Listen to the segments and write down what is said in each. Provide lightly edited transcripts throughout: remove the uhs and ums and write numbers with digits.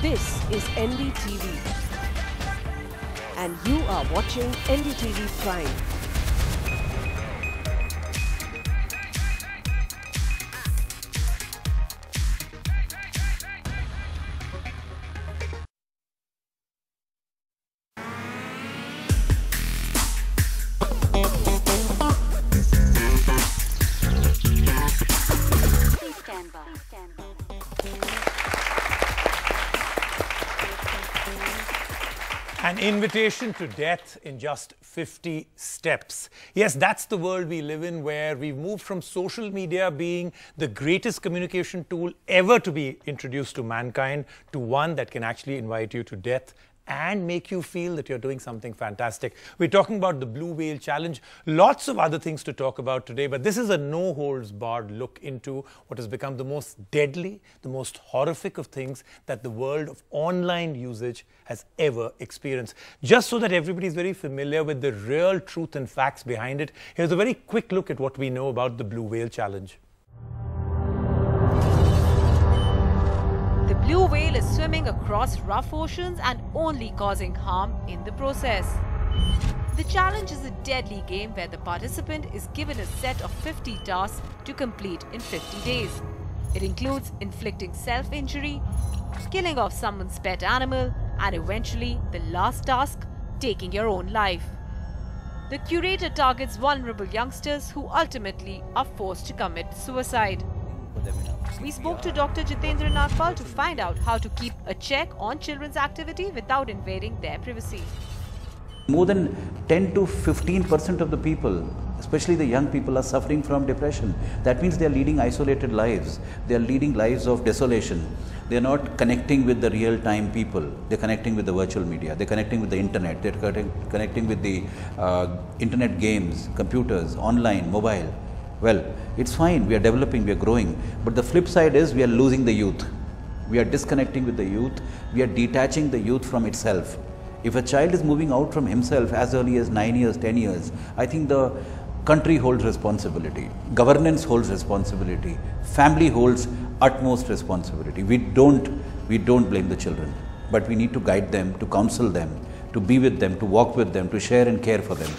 This is NDTV and you are watching NDTV Prime. Please stand by. An invitation to death in just 50 steps. Yes, that's the world we live in, where we've moved from social media being the greatest communication tool ever to be introduced to mankind to one that can actually invite you to death and make you feel that you're doing something fantastic. We're talking about the Blue Whale Challenge. Lots of other things to talk about today, but this is a no-holds-barred look into what has become the most deadly, the most horrific of things that the world of online usage has ever experienced. Just so that everybody is very familiar with the real truth and facts behind it, here's a very quick look at what we know about the Blue Whale Challenge. The blue whale is swimming across rough oceans and only causing harm in the process. The challenge is a deadly game where the participant is given a set of 50 tasks to complete in 50 days. It includes inflicting self-injury, killing off someone's pet animal, and eventually, the last task, taking your own life. The curator targets vulnerable youngsters who ultimately are forced to commit suicide. We spoke to Dr. Jitendra Nagpal to find out how to keep a check on children's activity without invading their privacy. More than 10 to 15% of the people, especially the young people, are suffering from depression. That means they are leading isolated lives. They are leading lives of desolation. They are not connecting with the real-time people. They are connecting with the virtual media. They are connecting with the internet. They are connecting with the internet games, computers, online, mobile. Well, it's fine, we are developing, we are growing, but the flip side is we are losing the youth. We are disconnecting with the youth, we are detaching the youth from itself. If a child is moving out from himself as early as 9 years, 10 years, I think the country holds responsibility, governance holds responsibility, family holds utmost responsibility. We don't blame the children, but we need to guide them, to counsel them, to be with them, to walk with them, to share and care for them.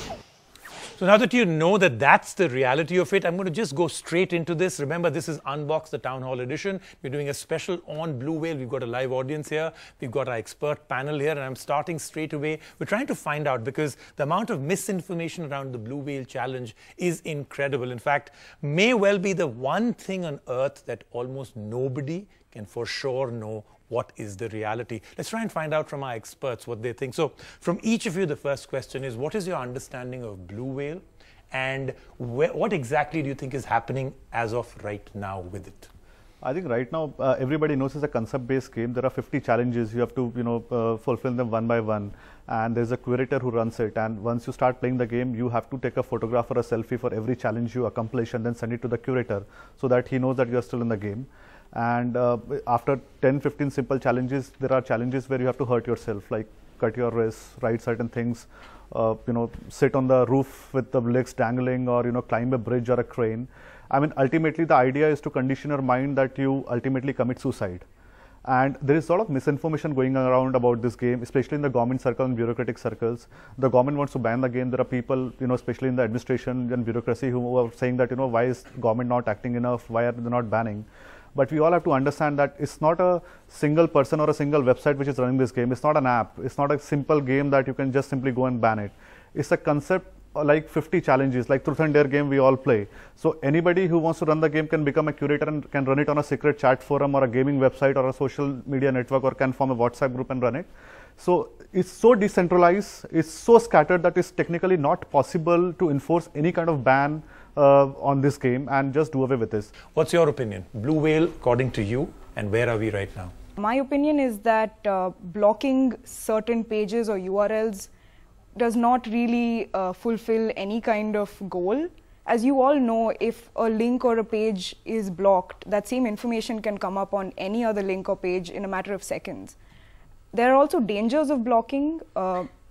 So now that you know that that's the reality of it, I'm going to just go straight into this. Remember, this is Unboxed, the Town Hall edition. We're doing a special on Blue Whale. We've got a live audience here. We've got our expert panel here, and I'm starting straight away. We're trying to find out, because the amount of misinformation around the Blue Whale Challenge is incredible. In fact, may well be the one thing on earth that almost nobody can for sure know what is the reality. Let's try and find out from our experts what they think. So from each of you, the first question is, what is your understanding of Blue Whale? And what exactly do you think is happening as of right now with it? I think right now, everybody knows it's a concept-based game. There are 50 challenges. You have to, fulfill them one by one. And there's a curator who runs it. And once you start playing the game, you have to take a photograph or a selfie for every challenge you accomplish and then send it to the curator so that he knows that you're still in the game. And after 10-15 simple challenges, there are challenges where you have to hurt yourself, like cut your wrists, write certain things, sit on the roof with the legs dangling, or climb a bridge or a crane. I mean, ultimately the idea is to condition your mind that you ultimately commit suicide. And there is a lot of misinformation going around about this game, especially in the government circle and bureaucratic circles. The government wants to ban the game. There are people, especially in the administration and bureaucracy, who are saying that, why is government not acting enough? Why are they not banning? But we all have to understand that it's not a single person or a single website which is running this game. It's not an app. It's not a simple game that you can just simply go and ban it. It's a concept like 50 challenges, like Truth and Dare game we all play. So anybody who wants to run the game can become a curator and can run it on a secret chat forum or a gaming website or a social media network, or can form a WhatsApp group and run it. So it's so decentralized, it's so scattered that it's technically not possible to enforce any kind of ban on this game and just do away with this. What's your opinion? Blue Whale, according to you, and where are we right now? My opinion is that blocking certain pages or URLs does not really fulfill any kind of goal. As you all know, if a link or a page is blocked, that same information can come up on any other link or page in a matter of seconds. There are also dangers of blocking.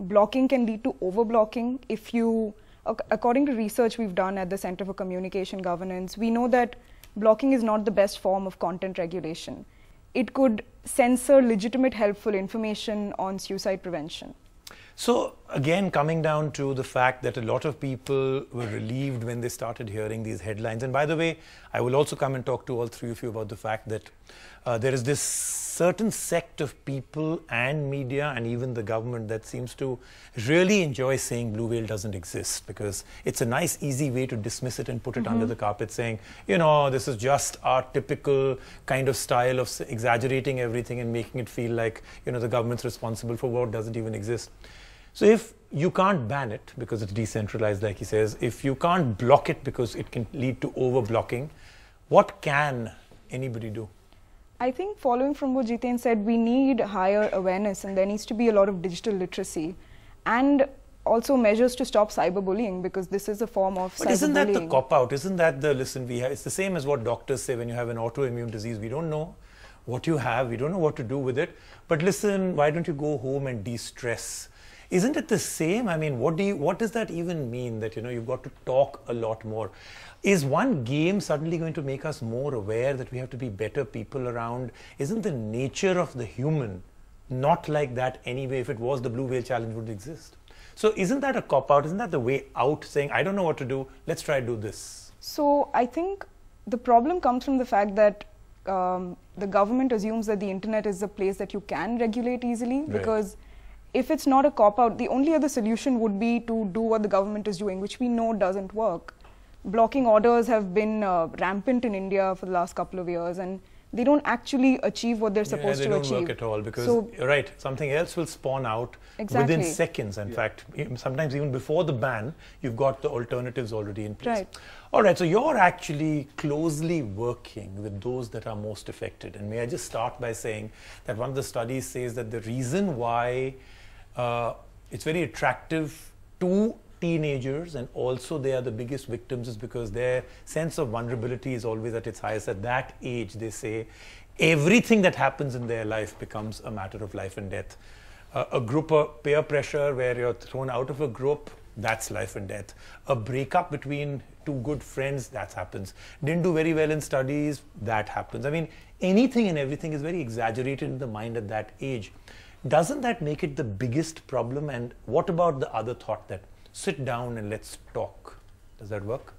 Blocking can lead to overblocking. If you According to research we've done at the Center for Communication Governance, we know that blocking is not the best form of content regulation. it could censor legitimate helpful information on suicide prevention. So again, coming down to the fact that a lot of people were relieved when they started hearing these headlines. And by the way, I will also come and talk to all three of you about the fact that there is this certain sect of people and media and even the government that seems to really enjoy saying blue whale doesn't exist, because it's a nice, easy way to dismiss it and put it under the carpet, saying, you know, this is just our typical kind of style of exaggerating everything and making it feel like, you know, the government's responsible for what doesn't even exist. So if you can't ban it because it's decentralized, like he says, if you can't block it because it can lead to over-blocking, what can anybody do? I think following from what Jiten said, we need higher awareness, and there needs to be a lot of digital literacy and also measures to stop cyberbullying, because this is a form of cyberbullying. But isn't that the cop-out? Isn't that the, listen, it's the same as what doctors say when you have an autoimmune disease. We don't know what you have, we don't know what to do with it, but listen, why don't you go home and de-stress? Isn't it the same? I mean, what does that even mean, that, you know, you've got to talk a lot more? Is one game suddenly going to make us more aware that we have to be better people around? Isn't the nature of the human not like that anyway? If it was, the blue whale challenge would exist. So isn't that a cop-out? Isn't that the way out, saying, I don't know what to do, let's try to do this? So I think the problem comes from the fact that the government assumes that the internet is a place that you can regulate easily, because if it's not a cop-out, the only other solution would be to do what the government is doing, which we know doesn't work. Blocking orders have been rampant in India for the last couple of years, and they don't actually achieve what they're supposed to achieve. They don't work at all, because, you're right, something else will spawn out within seconds. In fact, sometimes even before the ban, you've got the alternatives already in place. All right, so you're actually closely working with those that are most affected. And may I just start by saying that one of the studies says that the reason why it's very attractive to teenagers, and also they are the biggest victims, is because their sense of vulnerability is always at its highest. At that age, they say, everything that happens in their life becomes a matter of life and death. A group of peer pressure where you're thrown out of a group, that's life and death. A breakup between two good friends, that happens. Didn't do very well in studies, that happens. I mean, anything and everything is very exaggerated in the mind at that age. Doesn't that make it the biggest problem? And what about the other thought that sit down and let's talk? Does that work?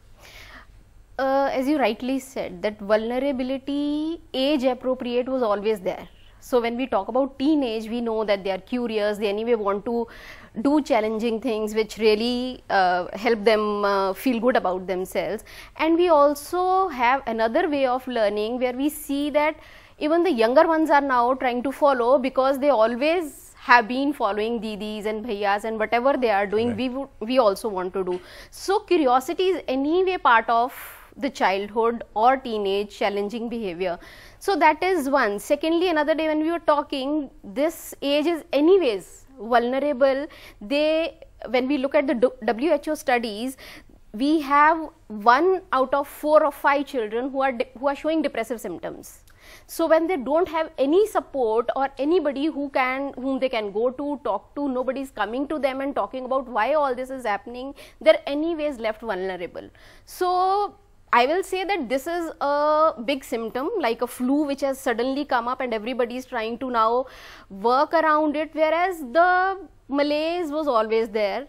As you rightly said, that vulnerability, age appropriate, was always there. So when we talk about teenage, we know that they are curious, they anyway want to do challenging things which really help them feel good about themselves. And we also have another way of learning where we see that even the younger ones are now trying to follow, because they always have been following didis and bhaiyas, and whatever they are doing, we also want to do. So curiosity is anyway part of the childhood or teenage challenging behavior. So that is one. Secondly, another day when we were talking, this age is anyways vulnerable. When we look at the WHO studies, we have 1 out of 4 or 5 children who are showing depressive symptoms. So when they don't have any support or anybody whom they can go to, talk to, nobody is coming to them and talking about why all this is happening, they're anyways left vulnerable. So I will say that this is a big symptom, like a flu which has suddenly come up and everybody is trying to now work around it, whereas the malaise was always there.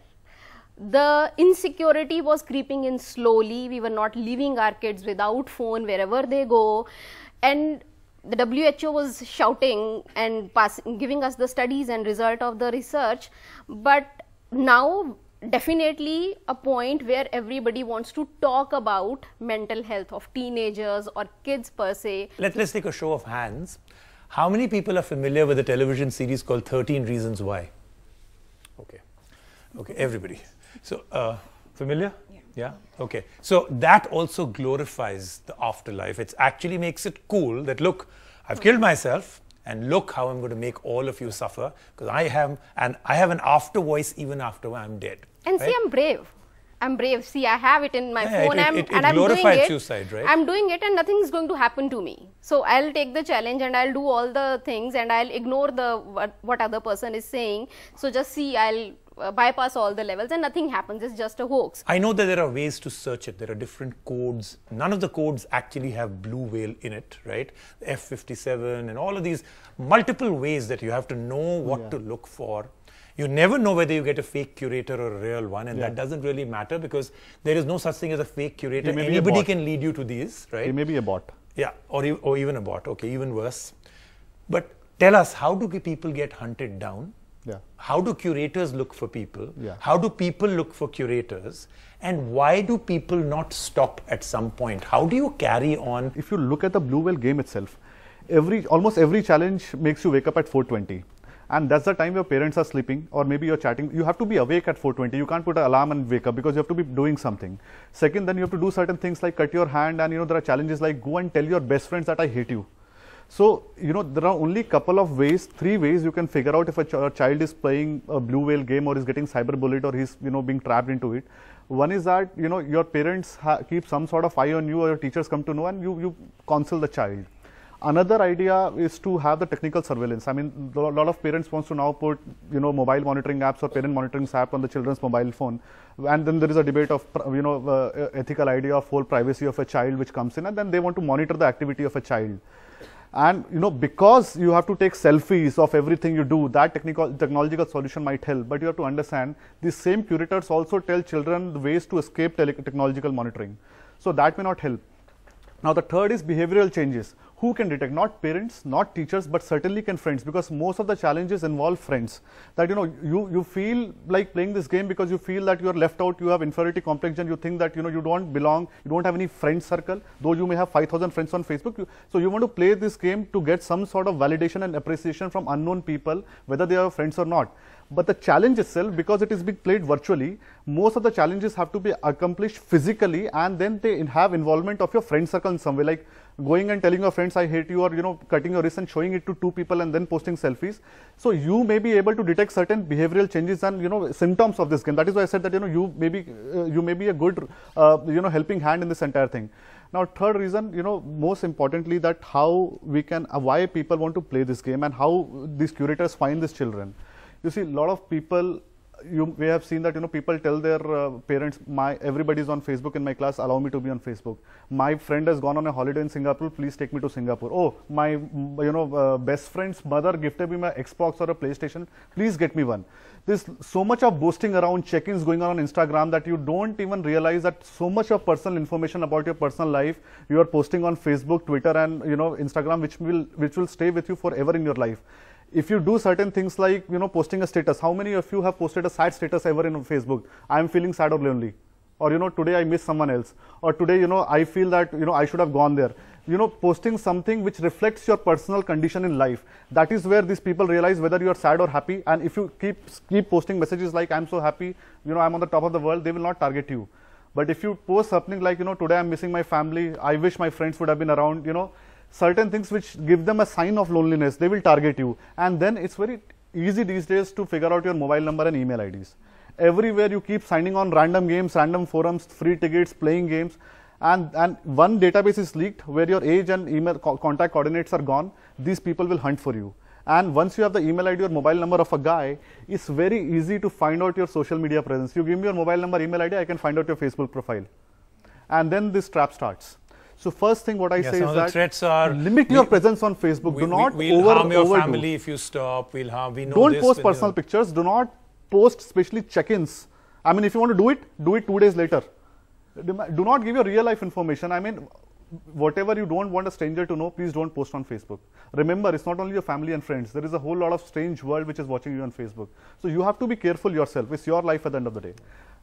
The insecurity was creeping in slowly. We were not leaving our kids without phone wherever they go, and the WHO was shouting and giving us the studies and result of the research. But now definitely a point where everybody wants to talk about mental health of teenagers or kids per se. Let's take a show of hands. How many people are familiar with a television series called 13 Reasons Why? Okay, everybody. So, familiar? Yeah. Okay. So that also glorifies the afterlife. It actually makes it cool that, look, I've killed myself, and look how I'm going to make all of you suffer, because I have an after voice even after I'm dead. And see, I'm brave. I'm brave. See, I have it in my phone, it I'm doing it. Suicide, right? I'm doing it, and nothing is going to happen to me. So I'll take the challenge and I'll do all the things, and I'll ignore what other person is saying. So just see, I'll bypass all the levels and nothing happens. It's just a hoax. I know that there are ways to search it. There are different codes. None of the codes actually have blue whale in it, right? F57 and all of these multiple ways that you have to know what to look for. You never know whether you get a fake curator or a real one, and that doesn't really matter because there is no such thing as a fake curator. Anybody can lead you to these, right? It may be a bot. Yeah, or even a bot. Okay, even worse. But tell us, how do people get hunted down? Yeah. How do curators look for people? Yeah. How do people look for curators? And why do people not stop at some point? How do you carry on? If you look at the Blue Whale game itself, almost every challenge makes you wake up at 4:20. And that's the time your parents are sleeping or maybe you're chatting. You have to be awake at 4:20. You can't put an alarm and wake up because you have to be doing something. Second, then you have to do certain things like cut your hand, and there are challenges like go and tell your best friends that I hate you. So, there are only couple of ways, 3 ways you can figure out if a child is playing a Blue Whale game or is getting cyberbullied or he's, being trapped into it. One is that, your parents keep some sort of eye on you or your teachers come to know and you counsel the child. Another idea is to have the technical surveillance. I mean, a lot of parents wants to now put, mobile monitoring apps or parent monitoring app on the children's mobile phone. And then there is a debate of, ethical idea of whole privacy of a child which comes in, and then they want to monitor the activity of a child. And because you have to take selfies of everything you do, that technological solution might help. But you have to understand, these same curators also tell children the ways to escape technological monitoring. So that may not help. Now the third is behavioral changes. Who can detect? Not parents, not teachers, but certainly can friends, because most of the challenges involve friends. That you feel like playing this game because you feel that you are left out, you have inferiority complex, and you think that you don't belong, you don't have any friend circle, though you may have 5,000 friends on Facebook. So you want to play this game to get some sort of validation and appreciation from unknown people, whether they are friends or not. But the challenge itself, because it is being played virtually, most of the challenges have to be accomplished physically, and then they have involvement of your friend circle in some way, like going and telling your friends I hate you, or cutting your wrist and showing it to 2 people and then posting selfies. So you may be able to detect certain behavioral changes and symptoms of this game. That is why I said that you may be a good helping hand in this entire thing. Now third reason, most importantly, that how we can why people want to play this game and how these curators find these children. You see, a lot of people, you may have seen that, people tell their parents, everybody is on Facebook in my class, allow me to be on Facebook. My friend has gone on a holiday in Singapore, please take me to Singapore. Oh, my, best friend's mother gifted me my Xbox or a PlayStation, please get me one. There's so much of boasting around, check-ins going on Instagram that you don't even realize that so much of personal information about your personal life you are posting on Facebook, Twitter and, Instagram, which will stay with you forever in your life. If you do certain things like, posting a status, how many of you have posted a sad status ever in Facebook? I am feeling sad or lonely. Or, today I miss someone else. Or today, I feel that, I should have gone there. Posting something which reflects your personal condition in life. That is where these people realize whether you are sad or happy. And if you keep posting messages like, I'm so happy, I'm on the top of the world, they will not target you. But if you post something like, today I'm missing my family, I wish my friends would have been around, certain things which give them a sign of loneliness, they will target you. And then it's very easy these days to figure out your mobile number and email IDs. Everywhere you keep signing on random games, random forums, free tickets, playing games, and one database is leaked where your age and email contact coordinates are gone, these people will hunt for you. And once you have the email ID or mobile number of a guy, it's very easy to find out your social media presence. You give me your mobile number, email ID, I can find out your Facebook profile. And then this trap starts. So first thing what I say is that threats are limit your presence on Facebook. Do not we'll harm your family if you stop. We'll harm. We know don't post personal pictures. Do not post especially check-ins. I mean, if you want to do it 2 days later. Do not give your real life information. I mean, whatever you don't want a stranger to know, please don't post on Facebook. Remember, it's not only your family and friends. There is a whole lot of strange world which is watching you on Facebook. So you have to be careful yourself. It's your life at the end of the day.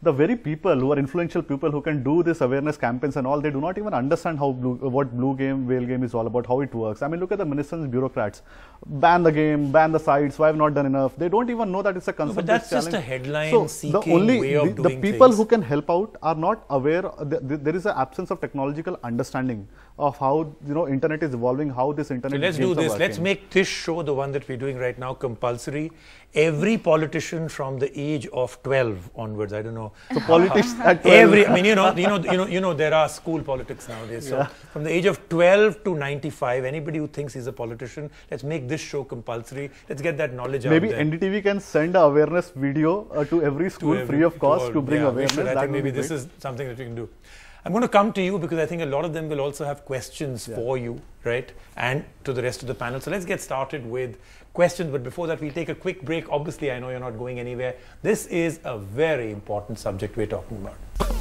The very people who are influential people who can do this awareness campaigns and all, they do not even understand how what Blue Whale game is all about, how it works. I mean, look at the ministers and bureaucrats. Ban the game, ban the sites, why have not done enough? They don't even know that it's a concept. But that's just a headline seeking way of doing the people things. who can help out are not aware. There is an absence of technological understanding of how internet is evolving, how this internet. So let's do this. Let's make this show, the one that we're doing right now, compulsory. Every politician from the age of 12 onwards. I don't know. So politics at 12. I mean, there are school politics nowadays. So from the age of 12 to 95, anybody who thinks he's a politician, let's make this show compulsory. Let's get that knowledge out there. Maybe NDTV can send an awareness video to every school free of cost to bring awareness. I think maybe this is something that we can do. I'm going to come to you because I think a lot of them will also have questions for you, right? And to the rest of the panel. So let's get started with questions. But before that, we'll take a quick break. Obviously, I know you're not going anywhere. This is a very important subject we're talking about.